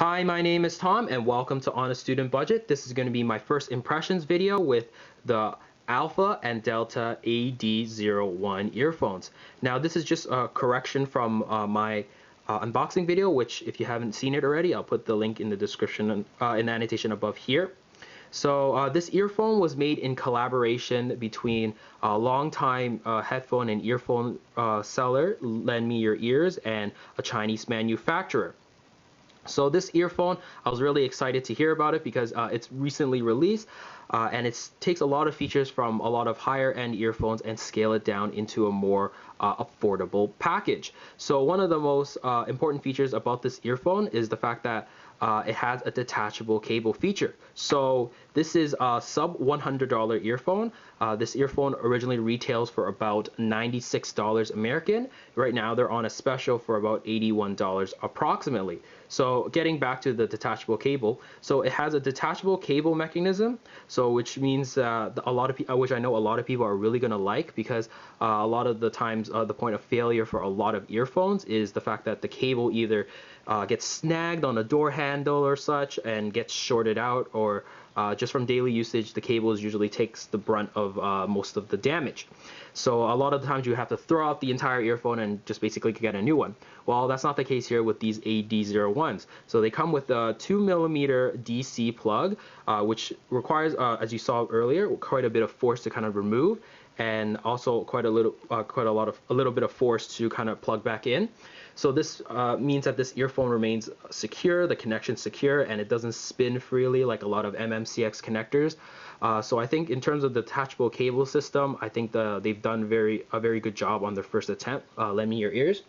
Hi, my name is Tom and welcome to On a Student Budget. This is going to be my first impressions video with the Alpha and Delta AD01 earphones. Now this is just a correction from my unboxing video, which if you haven't seen it already, I'll put the link in the description in the annotation above here. So this earphone was made in collaboration between a longtime headphone and earphone seller, Lend Me Your Ears, and a Chinese manufacturer. So this earphone, I was really excited to hear about it because it's recently released and it takes a lot of features from a lot of higher end earphones and scale it down into a more affordable package. So one of the most important features about this earphone is the fact that it has a detachable cable feature. So this is a sub $100 earphone. This earphone originally retails for about $96 American. Right now they're on a special for about $81 approximately. So getting back to the detachable cable, so it has a detachable cable mechanism, so which means which I know a lot of people are really going to like, because a lot of the times the point of failure for a lot of earphones is the fact that the cable either gets snagged on a door handle or such and gets shorted out, or just from daily usage the cable usually takes the brunt of most of the damage. So a lot of the times you have to throw out the entire earphone and just basically get a new one. Well, that's not the case here with these AD01s. So they come with a 2mm DC plug, which requires, as you saw earlier, quite a bit of force to kind of remove, and also quite a little bit of force to kind of plug back in. So this means that this earphone remains secure, the connection's secure, and it doesn't spin freely like a lot of MMCX connectors. So I think in terms of the detachable cable system, I think they've done a very good job on their first attempt. Lend Me Your Ears.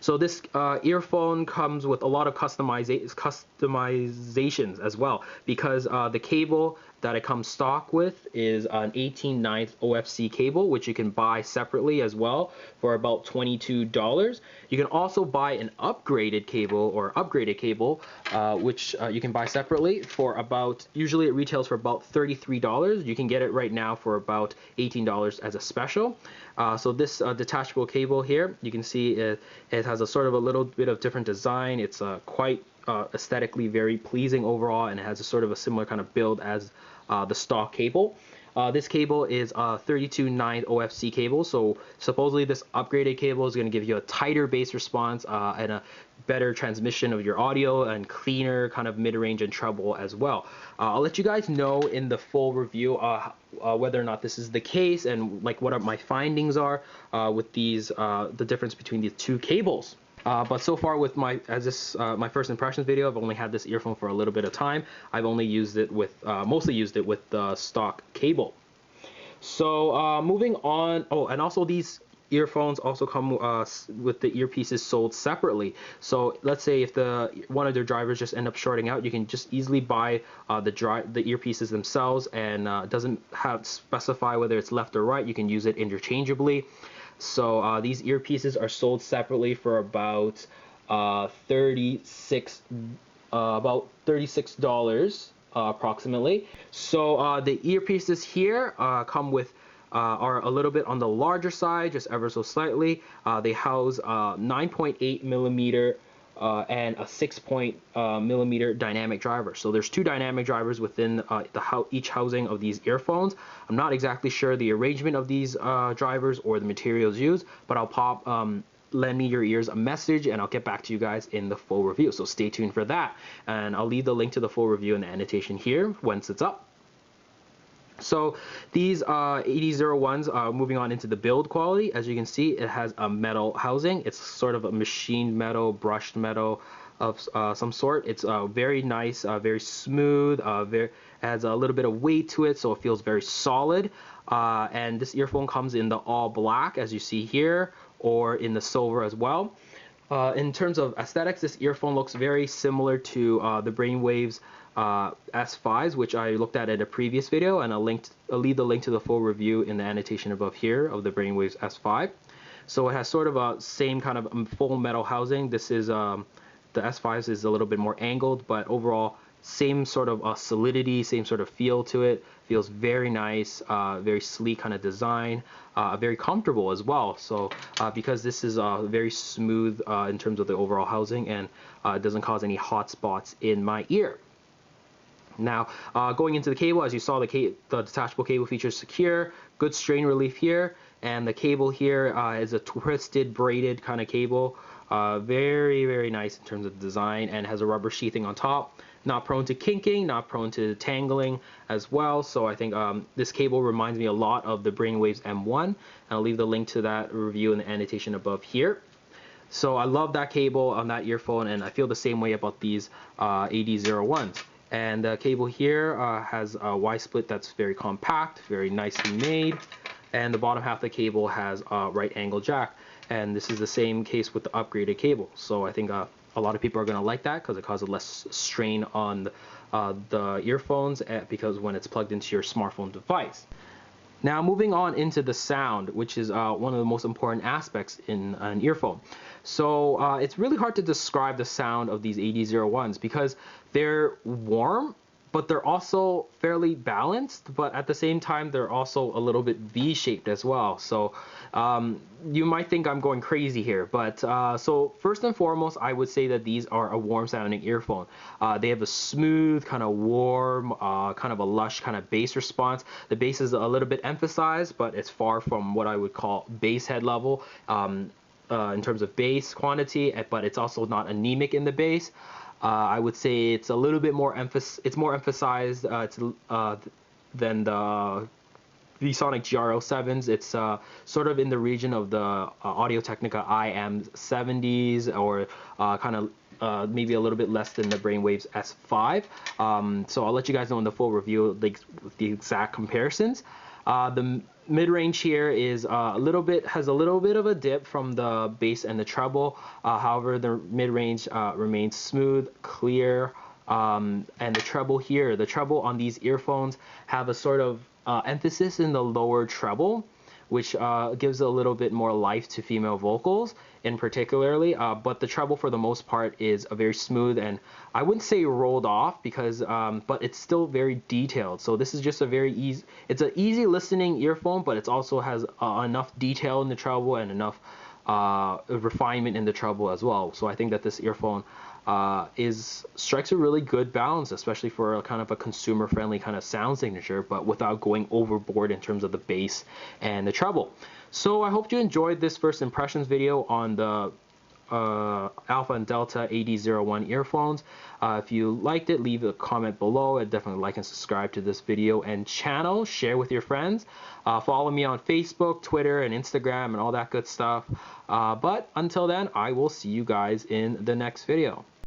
So this earphone comes with a lot of customizations as well, because the cable that it comes stock with is an 18/9 OFC cable, which you can buy separately as well for about $22. You can also buy an upgraded cable which you can buy separately for about, usually it retails for about $33. You can get it right now for about $18 as a special. So this detachable cable here, you can see it has a sort of a little bit of different design. It's quite aesthetically very pleasing overall, and it has a sort of a similar kind of build as the stock cable. This cable is a 32/9 OFC cable, so supposedly this upgraded cable is going to give you a tighter bass response and a better transmission of your audio and cleaner kind of mid-range and treble as well. I'll let you guys know in the full review whether or not this is the case and like what my findings are with these the difference between these two cables. But so far with my first impressions video, I've only had this earphone for a little bit of time. I've only used it with mostly used it with the stock cable. So moving on. Oh, and also these earphones also come with the earpieces sold separately. So let's say if one of their drivers just end up shorting out, you can just easily buy the earpieces themselves, and doesn't specify whether it's left or right. You can use it interchangeably. So these earpieces are sold separately for about $36 approximately. So the earpieces here come with are a little bit on the larger side, just ever so slightly. They house 9.8mm and a 6.0mm dynamic driver. So there's two dynamic drivers within each housing of these earphones. I'm not exactly sure the arrangement of these drivers or the materials used, but I'll pop Lend Me Your Ears a message and I'll get back to you guys in the full review. So stay tuned for that. And I'll leave the link to the full review in the annotation here once it's up. So these AD01s, moving on into the build quality, as you can see, it has a metal housing. It's sort of a machined metal, brushed metal of some sort. It's very nice, very smooth, has a little bit of weight to it, so it feels very solid. And this earphone comes in the all black, as you see here, or in the silver as well. In terms of aesthetics, this earphone looks very similar to the Brainwaves S5s, which I looked at in a previous video, and I'll leave the link to the full review in the annotation above here of the Brainwaves S5. So it has sort of a same kind of full metal housing. This is the S5s is a little bit more angled, but overall same sort of solidity, same sort of feel to it. Feels very nice, very sleek kind of design, very comfortable as well. So because this is very smooth in terms of the overall housing, and it doesn't cause any hot spots in my ear. Now, going into the cable, as you saw, the detachable cable features secure, good strain relief here, and the cable here is a twisted, braided kind of cable. Very, very nice in terms of design, and has a rubber sheathing on top. Not prone to kinking, not prone to tangling as well. So I think this cable reminds me a lot of the Brainwaves M1, and I'll leave the link to that review in the annotation above here. So I love that cable on that earphone, and I feel the same way about these AD01s. And the cable here has a Y-split that's very compact, very nicely made. And the bottom half of the cable has a right angle jack. And this is the same case with the upgraded cable. So I think a lot of people are going to like that because it causes less strain on the earphones because when it's plugged into your smartphone device. Now moving on into the sound, which is one of the most important aspects in an earphone. So it's really hard to describe the sound of these AD01s because they're warm, but they're also fairly balanced, but at the same time they're also a little bit V-shaped as well. So you might think I'm going crazy here, but so first and foremost, I would say that these are a warm sounding earphone. They have a smooth, kind of warm, kind of a lush kind of bass response. The bass is a little bit emphasized, but it's far from what I would call bass head level in terms of bass quantity, but it's also not anemic in the bass. I would say it's a little bit more emphasized than the VSonic GR07s. It's sort of in the region of the Audio-Technica IM70s, or kind of maybe a little bit less than the Brainwaves S5. So I'll let you guys know in the full review the exact comparisons. The mid-range here is has a little bit of a dip from the bass and the treble. However, the mid-range remains smooth, clear, and the treble on these earphones have a sort of emphasis in the lower treble, which gives a little bit more life to female vocals in particularly, but the treble for the most part is a very smooth, and I wouldn't say rolled off because but it's still very detailed. So this is just a very easy, it's an easy listening earphone, but it also has enough detail in the treble and enough refinement in the treble as well. So I think that this earphone strikes a really good balance, especially for a kind of a consumer friendly kind of sound signature, but without going overboard in terms of the bass and the treble. So I hope you enjoyed this first impressions video on the Alpha and Delta AD01 earphones. If you liked it, leave a comment below, and definitely like and subscribe to this video and channel. Share with your friends. Follow me on Facebook, Twitter, and Instagram, and all that good stuff. But until then, I will see you guys in the next video.